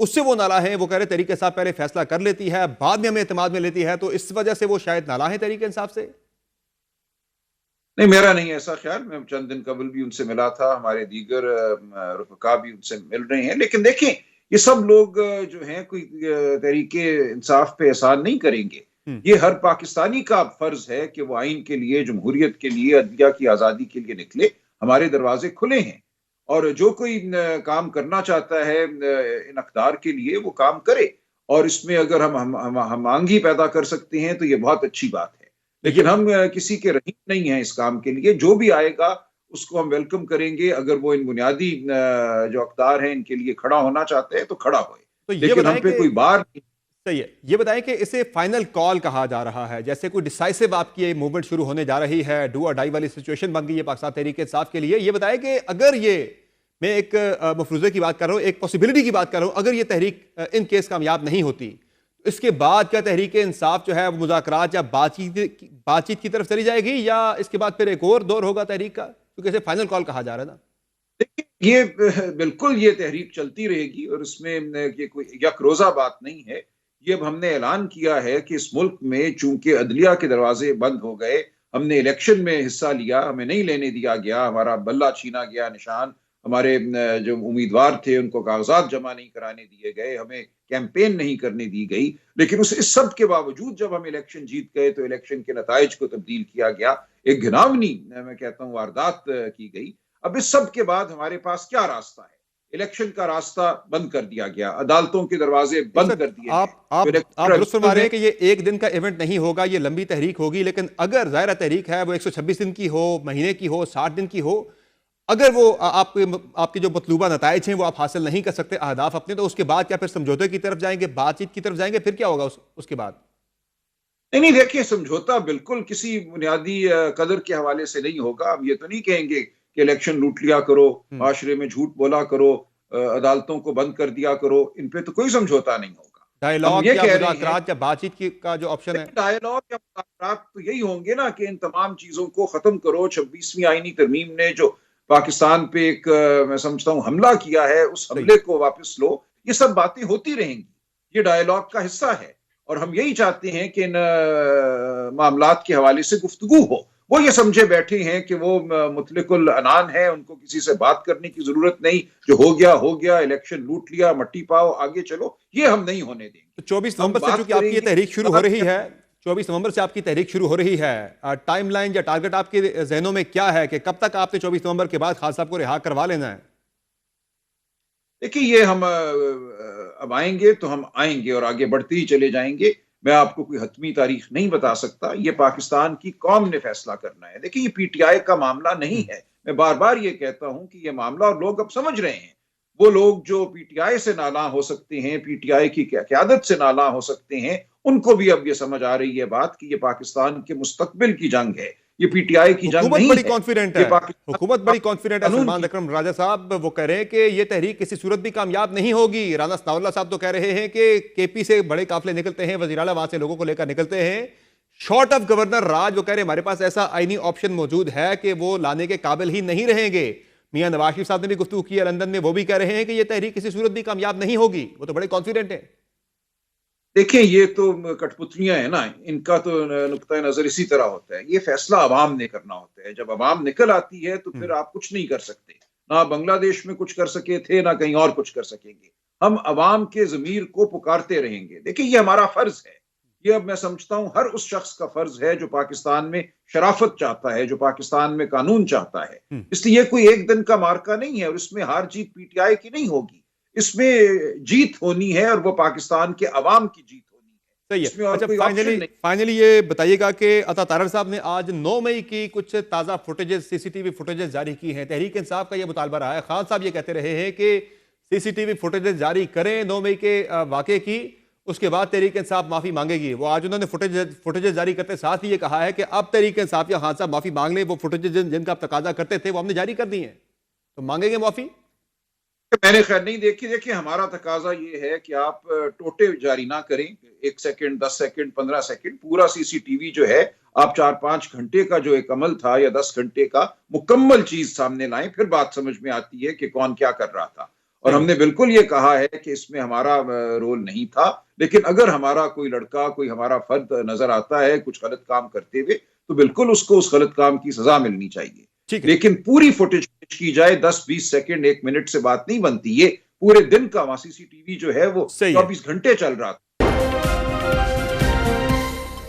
اس سے وہ نالاں ہیں. وہ کہہ رہے تحریک انصاف پہلے فیصلہ کر لیتی ہے, بعد میں ہمیں اعتماد میں لیتی ہے, تو اس وجہ سے وہ شاید نالاں ہیں تحریک انصاف سے. نہیں، میرا نہیں ایسا خیال. میں چند دن قبل بھی ان سے ملا تھا، ہمارے دیگر رفقا بھی ان سے مل رہے ہیں. لیکن دیکھیں، یہ سب لوگ جو ہیں کوئی تحریک انصاف پہ احسان نہیں کریں گے. یہ ہر پاکستانی کا فرض ہے کہ وہ آئین کے لیے، جمہوریت کے لیے، عدلیہ کی آزادی کے لیے نکلے. ہمارے دروازے کھلے ہیں، اور جو کوئی کام کرنا چاہتا ہے ان اقدار کے لیے وہ کام کرے. اور اس میں اگر ہم آنگی پیدا کر سکتے ہیں تو یہ بہت اچھی بات ہے. لیکن ہم کسی کے رحیم نہیں ہیں اس کام کے لیے. جو بھی آئے گا اس کو ہم ویلکم کریں گے. اگر وہ ان بنیادی جو اقدار ہیں ان کے لیے کھڑا ہونا چاہتے ہیں تو کھڑا ہوئے، تو یہ لیکن بتائیں ہم پہ کہ کوئی بار نہیں. صحیح ہے. یہ بتائیں کہ اسے فائنل کال کہا جا رہا ہے، جیسے کوئی ڈیسائسو آپ کی موومنٹ شروع ہونے جا رہی ہے، ڈو اور ڈائی والی سچویشن بن گئی ہے پاکستان تحریک انصاف کے لیے. یہ بتائیں کہ اگر یہ، میں ایک مفروضے کی بات کر رہا ہوں، ایک پاسبلٹی کی بات کر رہا ہوں، اگر یہ تحریک ان کیس کامیاب نہیں ہوتی، اس کے بعد کیا تحریک انصاف جو ہے وہ مذاکرات یا بات چیت کی طرف چلی جائے گی، یا اس کے بعد پھر ایک اور دور ہوگا تحریک کا، کیونکہ اسے فائنل کال کہا جا رہا ہے نا؟ یہ بالکل یہ تحریک چلتی رہے گی، اور اس میں یہ کوئی یک روزہ بات نہیں ہے. یہ اب ہم نے اعلان کیا ہے کہ اس ملک میں چونکہ عدلیہ کے دروازے بند ہو گئے، ہم نے الیکشن میں حصہ لیا، ہمیں نہیں لینے دیا گیا، ہمارا بلہ چھینا گیا، نشان، ہمارے جو امیدوار تھے ان کو کاغذات جمع نہیں کرانے دیے گئے، ہمیں کیمپین نہیں کرنے دی گئی. لیکن اس سب کے باوجود جب ہم الیکشن جیت گئے تو الیکشن کے نتائج کو تبدیل کیا گیا. ایک گھناونی میں کہتا ہوں واردات کی گئی. اب اس سب کے بعد ہمارے پاس کیا راستہ ہے؟ الیکشن کا راستہ بند کر دیا گیا، عدالتوں کے دروازے بند کر دیے گئے. آپ درست فرما رہے ہیں کہ یہ ایک دن کا ایونٹ نہیں ہوگا، یہ لمبی تحریک ہوگی. لیکن اگر ظاہرہ تحریک ہے وہ 126 دن کی ہو، مہینے کی ہو، 60 دن کی ہو، اگر وہ آپ کے جو مطلوبہ نتائج ہیں وہ آپ حاصل نہیں کر سکتے اہداف اپنے، تو اس کے بعد کیا پھر سمجھوتے کی طرف جائیں گے، بات چیت کی طرف جائیں گے؟ پھر کیا ہوگا اس کے بعد؟ نہیں دیکھیے، سمجھوتا بالکل کسی بنیادی قدر کے حوالے سے نہیں ہوگا. ہم یہ تو نہیں کہیں گے کہ الیکشن لوٹ لیا کرو، معاشرے میں جھوٹ بولا کرو، عدالتوں کو بند کر دیا کرو. ان پہ تو کوئی سمجھوتا نہیں ہوگا. ہم ڈائیلاگ یہ یا کہہ رہے ہیں مذاکرات یا بات چیت کا جو آپشن ہے. ڈائیلاگ یا مذاکرات تو یہی ہوں گے نا کہ ان تمام چیزوں کو ختم کرو. 26ویں آئینی ترمیم نے جو پاکستان پہ ایک میں سمجھتا ہوں حملہ کیا ہے، اس حملے کو واپس لو. یہ سب باتیں ہوتی رہیں گی، یہ ڈائیلاگ کا حصہ ہے. اور ہم یہی چاہتے ہیں کہ ان معاملات کے حوالے سے گفتگو ہو. وہ یہ سمجھے بیٹھے ہیں کہ وہ مطلق العنان ہے، ان کو کسی سے بات کرنے کی ضرورت نہیں. جو ہو گیا، الیکشن لوٹ لیا، مٹی پاؤ، آگے چلو. یہ ہم نہیں ہونے دیں گے. 24 نومبر سے چونکہ آپ کی یہ تحریک شروع ہو رہی ہے، 24 نومبر سے آپ کی تحریک شروع ہو رہی ہے، ٹائم لائن یا ٹارگٹ آپ کے ذہنوں میں کیا ہے کہ کب تک آپ نے 24 نومبر کے بعد خان صاحب کو رہا کروا لینا ہے؟ دیکھیے، یہ ہم اب آئیں گے تو ہم آئیں گے اور آگے بڑھتے ہی چلے جائیں گے. میں آپ کو کوئی حتمی تاریخ نہیں بتا سکتا. یہ پاکستان کی قوم نے فیصلہ کرنا ہے. دیکھیے، یہ پی ٹی آئی کا معاملہ نہیں ہے. میں بار بار یہ کہتا ہوں کہ یہ معاملہ، اور لوگ اب سمجھ رہے ہیں، وہ لوگ جو پی ٹی آئی سے نالاں ہو سکتے ہیں، پی ٹی آئی کی قیادت سے نالاں ہو سکتے ہیں، ان کو بھی اب یہ سمجھ آ رہی ہے بات کہ یہ پاکستان کے مستقبل کی جنگ ہے. یہ پی ٹی آئی کی جنگ حکومت نہیں بڑی ہے. کانفیڈنٹ یہ ہے، پاکستان حکومت بڑی کانفیڈنٹ ہے. قانون سلمان اکرم راجہ صاحب وہ کہہ رہے ہیں کہ یہ تحریک کسی صورت بھی کامیاب نہیں ہوگی. رانا ثناء اللہ صاحب تو کہہ رہے ہیں کہ کے پی سے بڑے قافلے نکلتے ہیں، وزیر اعلیٰ وہاں سے لوگوں کو لے کر نکلتے ہیں. شارٹ آف گورنر راج، وہ کہہ رہے ہیں ہمارے پاس ایسا آئینی آپشن موجود ہے کہ وہ لانے کے قابل ہی نہیں رہیں گے. میاں نواز شریف صاحب نے بھی گفتگو کی ہے لندن میں، وہ بھی کہہ رہے ہیں کہ یہ تحریک کسی صورت بھی کامیاب نہیں ہوگی. وہ تو بڑے کانفیڈنٹ ہیں. دیکھیں، یہ تو کٹ پتلیاں ہیں نا، ان کا تو نقطۂ نظر اسی طرح ہوتا ہے. یہ فیصلہ عوام نے کرنا ہوتا ہے. جب عوام نکل آتی ہے تو پھر آپ کچھ نہیں کر سکتے. نہ بنگلہ دیش میں کچھ کر سکے تھے، نہ کہیں اور کچھ کر سکیں گے. ہم عوام کے ضمیر کو پکارتے رہیں گے. دیکھیں، یہ ہمارا فرض ہے. یہ اب میں سمجھتا ہوں ہر اس شخص کا فرض ہے جو پاکستان میں شرافت چاہتا ہے، جو پاکستان میں قانون چاہتا ہے. اس لیے یہ کوئی ایک دن کا مارکا نہیں ہے، اور اس میں ہار جیت پی ٹی آئی کی نہیں ہوگی. اس میں جیت ہونی ہے، اور وہ پاکستان کے عوام کی جیت ہونی ہے. صحیح اس میں ہے. اور اچھا، کوئی آپشن نہیں. فائنلی یہ بتائیے گا کہ عطا طاہر صاحب نے آج 9 مئی کی کچھ تازہ فوٹیجز، سی سی ٹی وی فوٹیجز جاری کی ہیں. تحریک انصاف کا یہ مطالبہ رہا ہے. خان صاحب یہ کہتے رہے ہیں کہ سی سی ٹی وی فوٹیجز جاری کریں 9 مئی کے واقعے کی، اس کے بعد تحریک انصاف معافی مانگے گی. وہ آج انہوں نے فوٹیجز جاری کرتے ساتھ ہی یہ کہا ہے کہ اب تحریک انصاف یا خان صاحب معافی مانگ لیں. وہ فوٹیجز جن کا آپ تقاضا کرتے تھے وہ ہم نے جاری کر دی ہیں، تو مانگیں گے معافی؟ میں نے خیر نہیں دیکھی. دیکھیں، ہمارا تقاضا یہ ہے کہ آپ ٹوٹے جاری نہ کریں. 1 سیکنڈ، 10 سیکنڈ، 15 سیکنڈ، پورا سی سی ٹی وی جو ہے آپ 4-5 گھنٹے کا جو ایک عمل تھا یا 10 گھنٹے کا مکمل چیز سامنے لائیں. پھر بات سمجھ میں آتی ہے کہ کون کیا کر رہا تھا. اور ہم نے بالکل یہ کہا ہے کہ اس میں ہمارا رول نہیں تھا، لیکن اگر ہمارا کوئی لڑکا، کوئی ہمارا فرد نظر آتا ہے کچھ غلط کام کرتے ہوئے تو بالکل اس کو اس غلط کام کی سزا ملنی چاہیے، ٹھیک ہے. لیکن پوری فوٹیج کی جائے 10-20 سیکنڈ 1 منٹ سے بات نہیں بنتی، یہ پورے دن کا وہاں CCTV جو ہے وہ صحیح ہے. 24 گھنٹے چل رہا تھا.